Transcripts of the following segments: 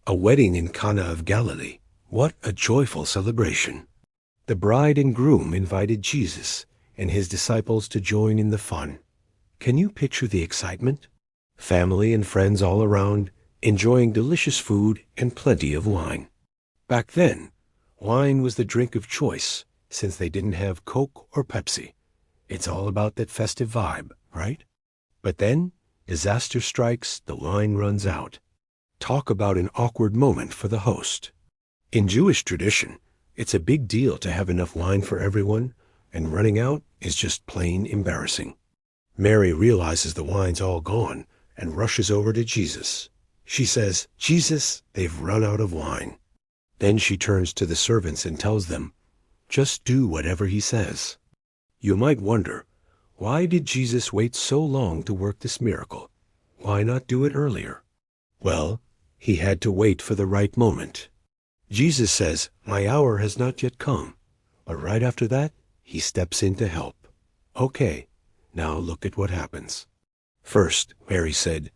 A wedding in Cana of Galilee. What a joyful celebration. The bride and groom invited Jesus and his disciples to join in the fun. Can you picture the excitement? Family and friends all around, enjoying delicious food and plenty of wine. Back then, wine was the drink of choice since they didn't have Coke or Pepsi. It's all about that festive vibe, right? But then, disaster strikes, the wine runs out. Talk about an awkward moment for the host. In Jewish tradition, it's a big deal to have enough wine for everyone, and running out is just plain embarrassing. Mary realizes the wine's all gone and rushes over to Jesus. She says, "Jesus, they've run out of wine." Then she turns to the servants and tells them, "Just do whatever he says." You might wonder, why did Jesus wait so long to work this miracle? Why not do it earlier? Well, he had to wait for the right moment. Jesus says, "My hour has not yet come." But right after that, he steps in to help. Okay, now look at what happens. First, Mary said,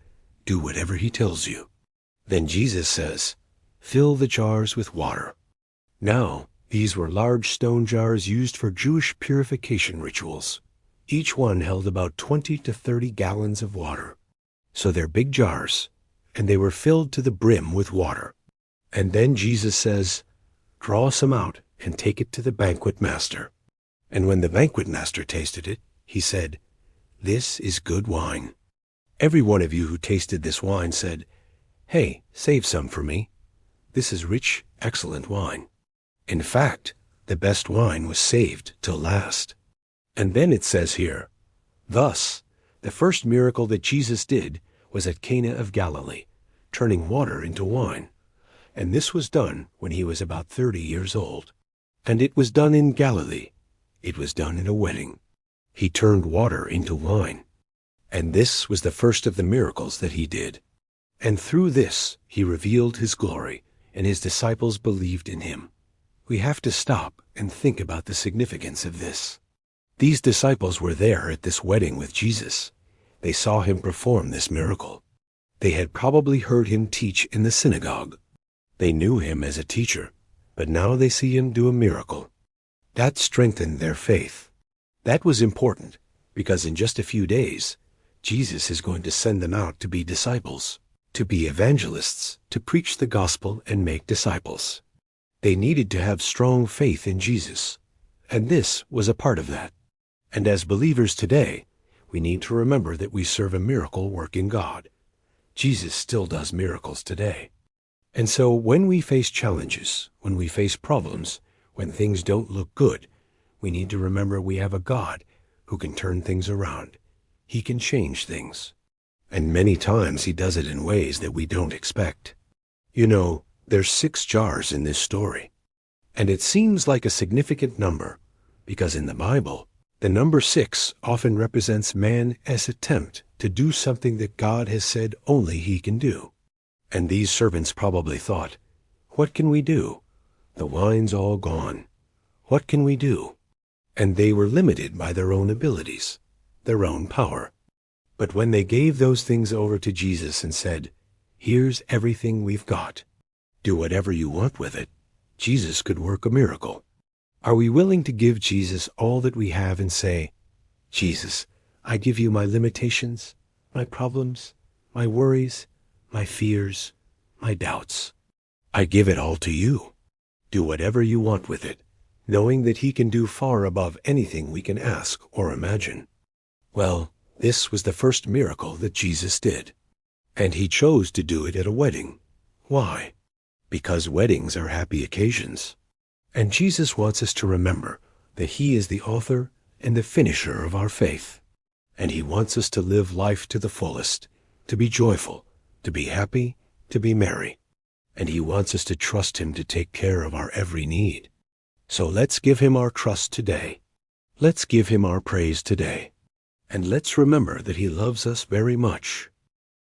"Do whatever he tells you." Then Jesus says, "Fill the jars with water." Now, these were large stone jars used for Jewish purification rituals. Each one held about 20 to 30 gallons of water. So they're big jars, and they were filled to the brim with water. And then Jesus says, "Draw some out and take it to the banquet master." And when the banquet master tasted it, he said, "This is good wine." Every one of you who tasted this wine said, "Hey, save some for me. This is rich, excellent wine." In fact, the best wine was saved till last. And then it says here, thus, the first miracle that Jesus did was at Cana of Galilee, turning water into wine. And this was done when he was about 30 years old. And it was done in Galilee. It was done in a wedding. He turned water into wine. And this was the first of the miracles that he did. And through this, he revealed his glory, and his disciples believed in him. We have to stop and think about the significance of this. These disciples were there at this wedding with Jesus. They saw him perform this miracle. They had probably heard him teach in the synagogue. They knew him as a teacher, but now they see him do a miracle. That strengthened their faith. That was important, because in just a few days, Jesus is going to send them out to be disciples, to be evangelists, to preach the gospel and make disciples. They needed to have strong faith in Jesus, and this was a part of that. And as believers today, we need to remember that we serve a miracle-working God. Jesus still does miracles today. And so when we face challenges, when we face problems, when things don't look good, we need to remember we have a God who can turn things around. He can change things. And many times he does it in ways that we don't expect. You know, there's 6 jars in this story. And it seems like a significant number, because in the Bible, the number 6 often represents man's attempt to do something that God has said only he can do. And these servants probably thought, what can we do? The wine's all gone. What can we do? And they were limited by their own abilities, their own power. But when they gave those things over to Jesus and said, "Here's everything we've got. Do whatever you want with it," Jesus could work a miracle. Are we willing to give Jesus all that we have and say, "Jesus, I give you my limitations, my problems, my worries, my fears, my doubts. I give it all to you. Do whatever you want with it," knowing that he can do far above anything we can ask or imagine. Well, this was the first miracle that Jesus did. And he chose to do it at a wedding. Why? Because weddings are happy occasions. And Jesus wants us to remember that he is the author and the finisher of our faith. And he wants us to live life to the fullest, to be joyful, to be happy, to be merry. And he wants us to trust him to take care of our every need. So let's give him our trust today. Let's give him our praise today. And let's remember that he loves us very much.